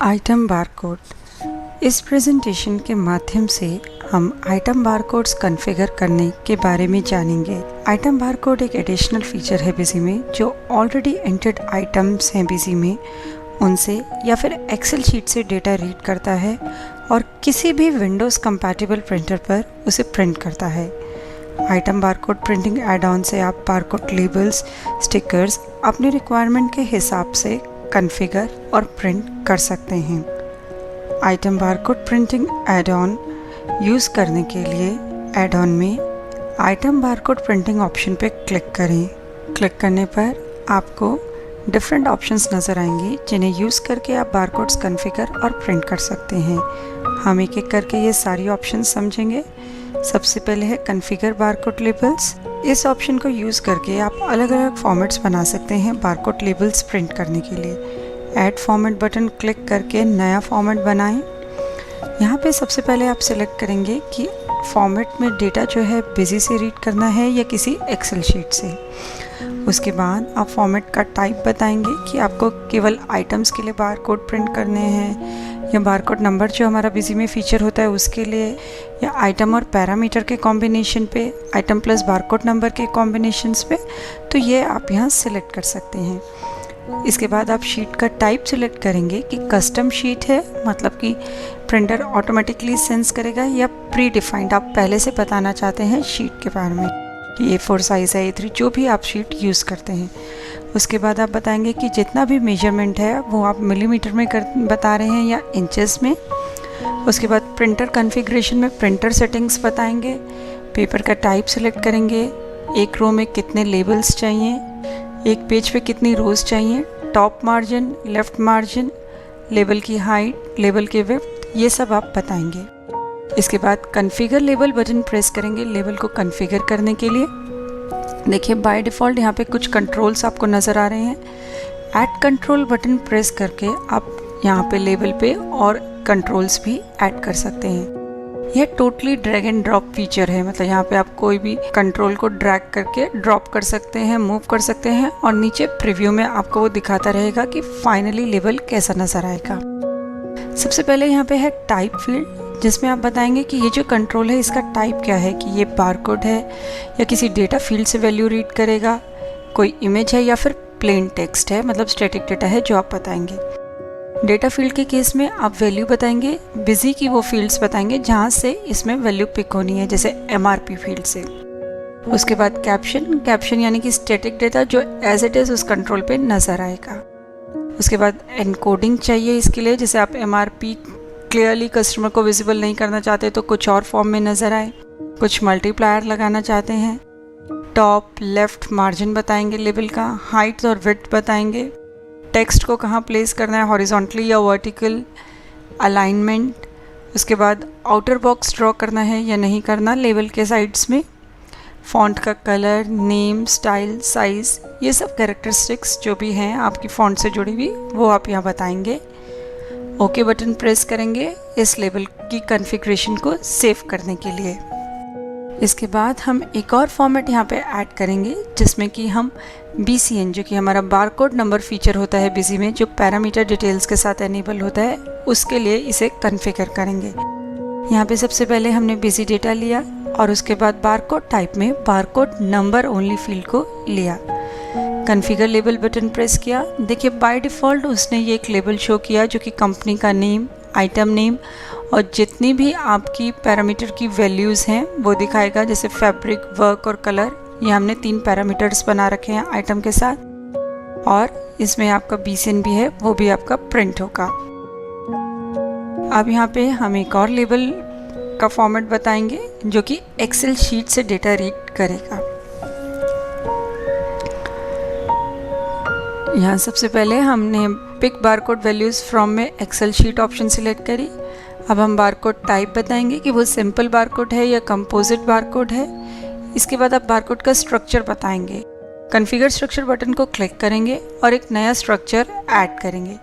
Item barcode. इस presentation के माध्यम से हम आइटम बारकोड्स कॉन्फ़िगर करने के बारे में जानेंगे। आइटम बारकोड एक एडिशनल फीचर है बिजी में जो ऑलरेडी एंटर्ड आइटम्स हैं बिजी में उनसे या फिर एक्सेल शीट से डेटा रीड करता है और किसी भी विंडोज़ कंपैटिबल प्रिंटर पर उसे प्रिंट करता है। Item barcode printing add on से आप बारकोड लेबल्स, स्टिकर्स अपनी रिक्वायरमेंट के हिसाब से कॉन्फ़िगर और प्रिंट कर सकते हैं। Item barcode printing add on use करने के लिए एड ऑन में आइटम बारकोड प्रिंटिंग ऑप्शन पर क्लिक करें। क्लिक करने पर आपको डिफरेंट ऑप्शंस नज़र आएंगे जिन्हें यूज़ करके आप बारकोड्स कॉन्फ़िगर और प्रिंट कर सकते हैं। हम एक एक करके ये सारी ऑप्शंस समझेंगे। सबसे पहले है कॉन्फ़िगर बारकोड लेबल्स। इस ऑप्शन को यूज़ करके आप अलग अलग फॉर्मेट्स बना सकते हैं बारकोड लेबल्स प्रिंट करने के लिए। ऐड फॉर्मेट बटन क्लिक करके नया फॉर्मेट बनाएं। यहाँ पे सबसे पहले आप सिलेक्ट करेंगे कि फॉर्मेट में डेटा जो है बिजी से रीड करना है या किसी एक्सेल शीट से। उसके बाद आप फॉर्मेट का टाइप बताएंगे कि आपको केवल आइटम्स के लिए बारकोड प्रिंट करने हैं या बारकोड नंबर जो हमारा बिजी में फ़ीचर होता है उसके लिए, या आइटम और पैरामीटर के कॉम्बिनेशन पे, आइटम प्लस बारकोड नंबर के कॉम्बिनेशंस पे, तो ये आप यहाँ सिलेक्ट कर सकते हैं। इसके बाद आप शीट का टाइप सिलेक्ट करेंगे कि कस्टम शीट है, मतलब कि प्रिंटर ऑटोमेटिकली सेंस करेगा, या प्री डिफाइंड आप पहले से बताना चाहते हैं शीट के बारे में कि A4 साइज़ है, A3, जो भी आप शीट यूज़ करते हैं। उसके बाद आप बताएंगे कि जितना भी मेजरमेंट है वो आप मिलीमीटर में बता रहे हैं या इंचेस में। उसके बाद प्रिंटर कॉन्फ़िगरेशन में प्रिंटर सेटिंग्स बताएंगे। पेपर का टाइप सेलेक्ट करेंगे। एक रो में कितने लेबल्स चाहिए, एक पेज पे कितनी रोज़ चाहिए, top margin, left margin, label की हाइट, लेबल की विड्थ, ये सब आप बताएंगे। इसके बाद कॉन्फ़िगर लेबल बटन प्रेस करेंगे लेबल को कॉन्फ़िगर करने के लिए। देखिए बाय डिफ़ॉल्ट यहाँ पे कुछ कंट्रोल्स आपको नज़र आ रहे हैं। ऐड कंट्रोल बटन प्रेस करके आप यहाँ पे लेबल पे और कंट्रोल्स भी ऐड कर सकते हैं। यह totally drag and drop feature है, मतलब यहाँ पे आप कोई भी कंट्रोल को ड्रैग करके ड्रॉप कर सकते हैं, मूव कर सकते हैं और नीचे प्रीव्यू में आपको वो दिखाता रहेगा कि फाइनली लेबल कैसा नज़र आएगा। सबसे पहले यहाँ पे है टाइप फील्ड, जिसमें आप बताएंगे कि ये जो कंट्रोल है इसका टाइप क्या है, कि ये बारकोड है या किसी डेटा फील्ड से वैल्यू रीड करेगा, कोई इमेज है या फिर प्लेन टेक्स्ट है, मतलब स्टैटिक डेटा है जो आप बताएंगे। डेटा फील्ड के केस में आप वैल्यू बताएंगे, बिजी की वो फील्ड्स बताएंगे जहाँ से इसमें वैल्यू पिक होनी है, जैसे MRP फील्ड से। उसके बाद कैप्शन यानी कि स्टैटिक डेटा जो एज इट इज़ उस कंट्रोल पे नज़र आएगा। उसके बाद एनकोडिंग चाहिए इसके लिए, जैसे आप MRP क्लियरली कस्टमर को विजिबल नहीं करना चाहते तो कुछ और फॉर्म में नज़र आए, कुछ मल्टीप्लायर लगाना चाहते हैं। टॉप लेफ़्ट मार्जिन बताएंगे लेबल का, हाइट और विड्थ बताएंगे, टेक्स्ट को कहाँ प्लेस करना है, हॉरिजॉन्टली या वर्टिकल, अलाइनमेंट। उसके बाद आउटर बॉक्स ड्रॉ करना है या नहीं करना लेबल के साइड्स में, फ़ॉन्ट का कलर, नेम, स्टाइल, साइज़, ये सब कैरेक्टरिस्टिक्स जो भी हैं आपकी फ़ॉन्ट से जुड़ी हुई वो आप यहाँ बताएंगे। ओके बटन प्रेस करेंगे इस लेबल की कॉन्फ़िगरेशन को सेव करने के लिए। इसके बाद हम एक और फॉर्मेट यहाँ पे ऐड करेंगे जिसमें कि हम BCN, जो कि हमारा बारकोड नंबर फीचर होता है बिजी में, जो पैरामीटर डिटेल्स के साथ एनेबल होता है, उसके लिए इसे कॉन्फ़िगर करेंगे। यहाँ पे सबसे पहले हमने बिजी डेटा लिया और उसके बाद बारकोड टाइप में बारकोड नंबर ओनली फील्ड को लिया। कॉन्फ़िगर लेबल बटन प्रेस किया। देखिए बाय डिफ़ॉल्ट उसने ये एक लेबल शो किया जो कि कंपनी का नेम, आइटम नेम और जितनी भी आपकी पैरामीटर की वैल्यूज़ हैं वो दिखाएगा, जैसे फैब्रिक, वर्क और कलर। ये हमने 3 पैरामीटर्स बना रखे हैं आइटम के साथ, और इसमें आपका BCN भी है, वो भी आपका प्रिंट होगा। अब यहाँ पे हम एक और लेबल का फॉर्मेट बताएंगे जो कि एक्सेल शीट से डेटा रीड करेगा। यहाँ सबसे पहले हमने पिक बारकोड वैल्यूज़ फ्रॉम में एक्सेल शीट ऑप्शन सिलेक्ट करी। अब हम बारकोड टाइप बताएंगे कि वो सिंपल बारकोड है या कंपोजिट बारकोड है। इसके बाद आप बारकोड का स्ट्रक्चर बताएंगे। कॉन्फ़िगर स्ट्रक्चर बटन को क्लिक करेंगे और एक नया स्ट्रक्चर ऐड करेंगे।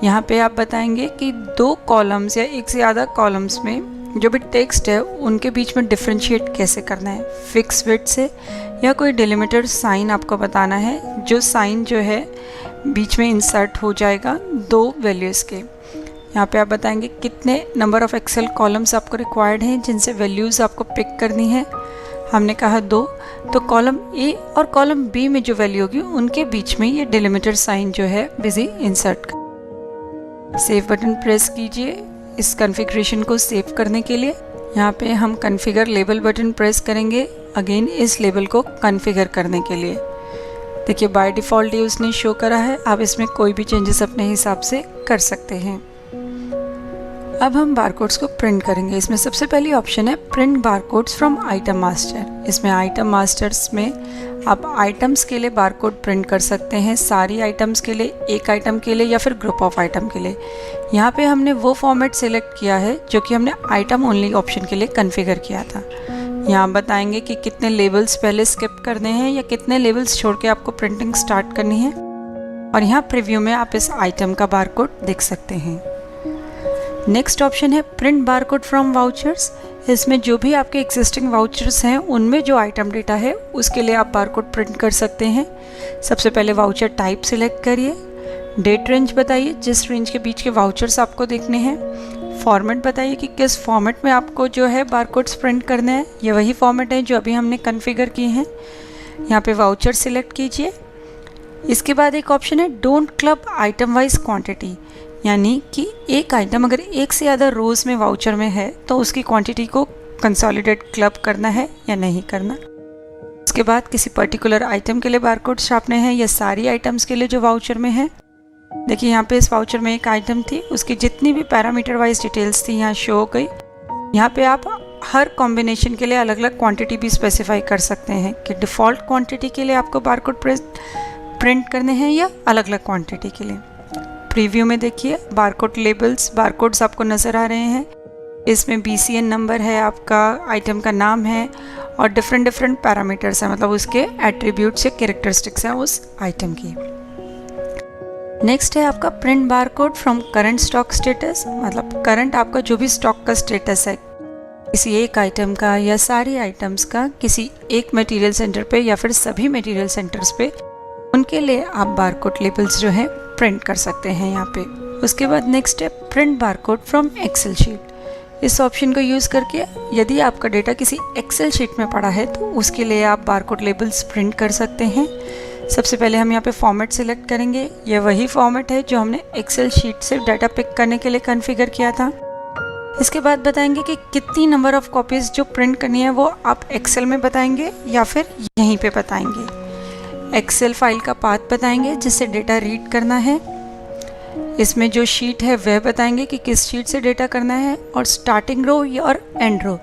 यहाँ पे आप बताएंगे कि 2 कॉलम्स या एक से ज़्यादा कॉलम्स में जो भी टेक्स्ट है उनके बीच में डिफ्रेंशिएट कैसे करना है, फिक्स विड्थ से या कोई डिलिमिटर साइन आपको बताना है, जो साइन जो है बीच में इंसर्ट हो जाएगा दो वैल्यूज़ के। यहाँ पे आप बताएंगे कितने नंबर ऑफ एक्सेल कॉलम्स आपको रिक्वायर्ड हैं जिनसे वैल्यूज़ आपको पिक करनी है। हमने कहा 2, तो कॉलम ए और कॉलम बी में जो वैल्यू होगी उनके बीच में ये डिलिमिटर साइन जो है बिजी इंसर्ट कर। सेव बटन प्रेस कीजिए इस कॉन्फ़िगरेशन को सेव करने के लिए। यहाँ पे हम कॉन्फ़िगर लेबल बटन प्रेस करेंगे अगेन इस लेबल को कॉन्फ़िगर करने के लिए। देखिए बाय डिफ़ॉल्ट ये उसने शो करा है, आप इसमें कोई भी चेंजेस अपने हिसाब से कर सकते हैं। अब हम बारकोड्स को प्रिंट करेंगे। इसमें सबसे पहली ऑप्शन है print barcodes from item master. इसमें आइटम मास्टर्स में आप आइटम्स के लिए बारकोड प्रिंट कर सकते हैं, सारी आइटम्स के लिए, एक आइटम के लिए या फिर ग्रुप ऑफ आइटम के लिए। यहाँ पे हमने वो फॉर्मेट सिलेक्ट किया है जो कि हमने आइटम ओनली ऑप्शन के लिए कॉन्फ़िगर किया था। यहाँ बताएंगे कि कितने लेबल्स पहले स्किप करने हैं या कितने लेबल्स छोड़ के आपको प्रिंटिंग स्टार्ट करनी है, और यहाँ प्रीव्यू में आप इस आइटम का बारकोड देख सकते हैं। नेक्स्ट ऑप्शन है प्रिंट बारकोड फ्रॉम वाउचर्स। इसमें जो भी आपके एग्जिस्टिंग वाउचर्स हैं उनमें जो आइटम डेटा है उसके लिए आप बारकोड प्रिंट कर सकते हैं। सबसे पहले वाउचर टाइप सिलेक्ट करिए, डेट रेंज बताइए जिस रेंज के बीच के वाउचर्स आपको देखने हैं, फॉर्मेट बताइए कि किस फॉर्मेट में आपको जो है बारकोड्स प्रिंट करने हैं, ये वही फॉर्मेट है जो अभी हमने कॉन्फ़िगर किए हैं। यहाँ पे वाउचर सिलेक्ट कीजिए। इसके बाद एक ऑप्शन है don't club item wise quantity, यानी कि एक आइटम अगर एक से ज़्यादा रोज़ में वाउचर में है तो उसकी क्वांटिटी को कंसोलिडेट क्लब करना है या नहीं करना। उसके बाद किसी पर्टिकुलर आइटम के लिए बारकोड छापने हैं या सारी आइटम्स के लिए जो वाउचर में है। देखिए यहाँ पे इस वाउचर में एक आइटम थी, उसकी जितनी भी पैरामीटर वाइज डिटेल्स थी यहाँ शो हो गई। यहाँ पे आप हर कॉम्बिनेशन के लिए अलग अलग क्वांटिटी भी स्पेसिफाई कर सकते हैं कि डिफ़ॉल्ट क्वांटिटी के लिए आपको बारकोड प्रिंट करने हैं या अलग अलग क्वांटिटी के लिए। प्रीव्यू में देखिए बारकोड लेबल्स, बारकोड्स आपको नज़र आ रहे हैं। इसमें BCN नंबर है, आपका आइटम का नाम है और डिफरेंट पैरामीटर्स हैं, मतलब उसके एट्रीब्यूट्स या कैरेक्टरिस्टिक्स हैं उस आइटम की। नेक्स्ट है आपका print barcode from current stock status, मतलब करंट आपका जो भी स्टॉक का स्टेटस है किसी एक आइटम का या सारी आइटम्स का किसी एक मटेरियल सेंटर पे या फिर सभी मटेरियल सेंटर्स पे, उनके लिए आप बारकोड लेबल्स जो है प्रिंट कर सकते हैं यहाँ पे। उसके बाद नेक्स्ट है print barcode from Excel sheet. इस ऑप्शन को यूज़ करके यदि आपका डेटा किसी एक्सेल शीट में पड़ा है तो उसके लिए आप बारकोड लेबल्स प्रिंट कर सकते हैं। सबसे पहले हम यहाँ पे फॉर्मेट सिलेक्ट करेंगे, यह वही फॉर्मेट है जो हमने एक्सेल शीट से डाटा पिक करने के लिए कॉन्फ़िगर किया था। इसके बाद बताएंगे कि कितनी नंबर ऑफ कॉपीज़ जो प्रिंट करनी है वो आप एक्सेल में बताएंगे या फिर यहीं पे बताएंगे। एक्सेल फाइल का पाथ बताएंगे जिससे डेटा रीड करना है। इसमें जो शीट है वह बताएंगे कि किस शीट से डेटा करना है, और स्टार्टिंग रो और एंड रो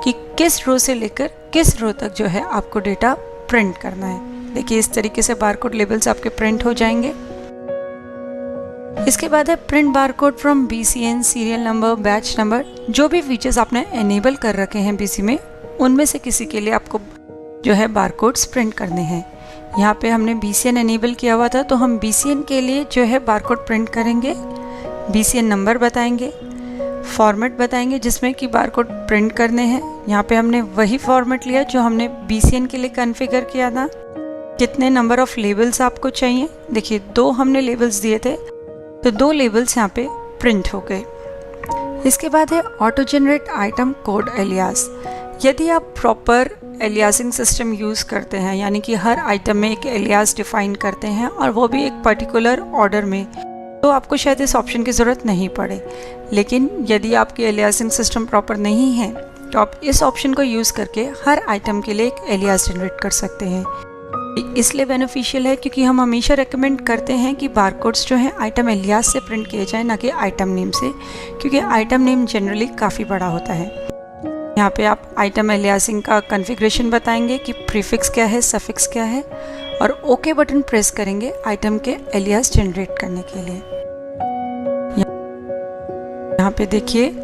कि किस रो से लेकर किस रो तक जो है आपको डेटा प्रिंट करना है। देखिए इस तरीके से बारकोड लेबल्स आपके प्रिंट हो जाएंगे। इसके बाद है print barcode from BCN, serial number, batch number. जो भी फीचर्स आपने एनेबल कर रखे हैं BC में, उनमें से किसी के लिए आपको जो है बारकोड्स प्रिंट करने हैं। यहाँ पे हमने BCN एनेबल किया हुआ था तो हम BCN के लिए जो है बारकोड प्रिंट करेंगे। BCN नंबर बताएंगे, फॉर्मेट बताएंगे जिसमें कि बारकोड प्रिंट करने हैं। यहाँ पे हमने वही फॉर्मेट लिया जो हमने BCN के लिए कॉन्फ़िगर किया था। कितने नंबर ऑफ लेबल्स आपको चाहिए, देखिए 2 हमने लेबल्स दिए थे तो 2 लेबल्स यहाँ पे प्रिंट हो गए। इसके बाद है auto generate item code alias. यदि आप प्रॉपर एलियासिंग सिस्टम यूज़ करते हैं, यानी कि हर आइटम में एक एलियास डिफाइन करते हैं और वो भी एक पर्टिकुलर ऑर्डर में, तो आपको शायद इस ऑप्शन की ज़रूरत नहीं पड़े। लेकिन यदि आपकी एलियासिंग सिस्टम प्रॉपर नहीं है तो आप इस ऑप्शन को यूज़ करके हर आइटम के लिए एक एलियास जनरेट कर सकते हैं। इसलिए बेनिफिशियल है क्योंकि हम हमेशा रेकमेंड करते हैं कि बारकोड्स जो हैं आइटम एलियास से प्रिंट किए जाएँ, ना कि आइटम नेम से, क्योंकि आइटम नेम जनरली काफ़ी बड़ा होता है। यहाँ पे आप आइटम एलियासिंग का कॉन्फ़िगरेशन बताएंगे कि प्रीफिक्स क्या है, सफिक्स क्या है, और ओके बटन प्रेस करेंगे आइटम के एलियास जनरेट करने के लिए। यहाँ पे देखिए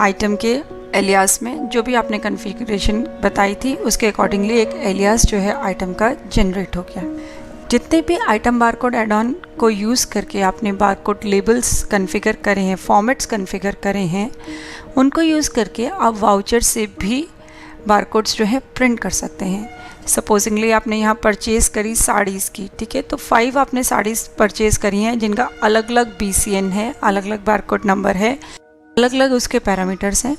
आइटम के एलियास में जो भी आपने कॉन्फ़िगरेशन बताई थी उसके अकॉर्डिंगली एक एलियास जो है आइटम का जनरेट हो गया। जितने भी आइटम बारकोड एड ऑन को यूज़ करके आपने बारकोड लेबल्स कॉन्फ़िगर करे हैं, फॉर्मेट्स कॉन्फ़िगर करे हैं, उनको यूज़ करके आप वाउचर से भी बारकोड्स जो है प्रिंट कर सकते हैं। सपोजिंगली आपने यहाँ परचेज़ करी साड़ीज़ की, ठीक है, तो 5 आपने साड़ीज़ परचेज़ करी हैं जिनका अलग अलग BCN है, अलग अलग बारकोड नंबर है, अलग अलग उसके पैरामीटर्स हैं।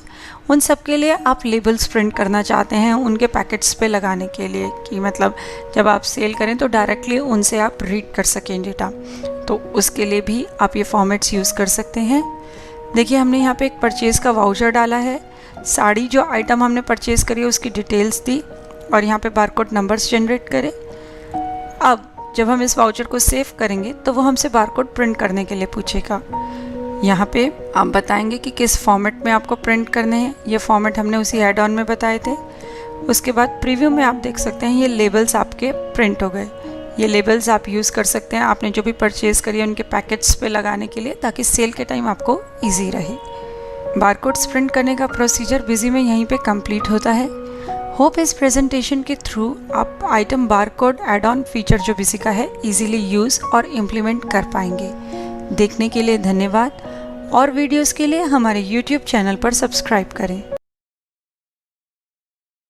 उन सब के लिए आप लेबल्स प्रिंट करना चाहते हैं उनके पैकेट्स पे लगाने के लिए, कि मतलब जब आप सेल करें तो डायरेक्टली उनसे आप रीड कर सकें डेटा, तो उसके लिए भी आप ये फॉर्मेट्स यूज़ कर सकते हैं। देखिए हमने यहाँ पे एक परचेज़ का वाउचर डाला है, साड़ी जो आइटम हमने परचेज़ करी है उसकी डिटेल्स दी और यहाँ पे बारकोड नंबर्स जनरेट करें। अब जब हम इस वाउचर को सेव करेंगे तो वो हमसे बारकोड प्रिंट करने के लिए पूछेगा। यहाँ पे आप बताएंगे कि किस फॉर्मेट में आपको प्रिंट करने हैं। ये फॉर्मेट हमने उसी ऐड ऑन में बताए थे। उसके बाद प्रीव्यू में आप देख सकते हैं ये लेबल्स आपके प्रिंट हो गए। ये लेबल्स आप यूज़ कर सकते हैं आपने जो भी परचेज़ करी है उनके पैकेट्स पे लगाने के लिए, ताकि सेल के टाइम आपको ईजी रहे। बारकोड्स प्रिंट करने का प्रोसीजर बिजी में यहीं पे कंप्लीट होता है। होप इस प्रेजेंटेशन के थ्रू आप item barcode add on feature जो बिजी का है इजीली यूज़ और इम्प्लीमेंट कर पाएंगे। देखने के लिए धन्यवाद और वीडियोस के लिए हमारे YouTube चैनल पर सब्सक्राइब करें।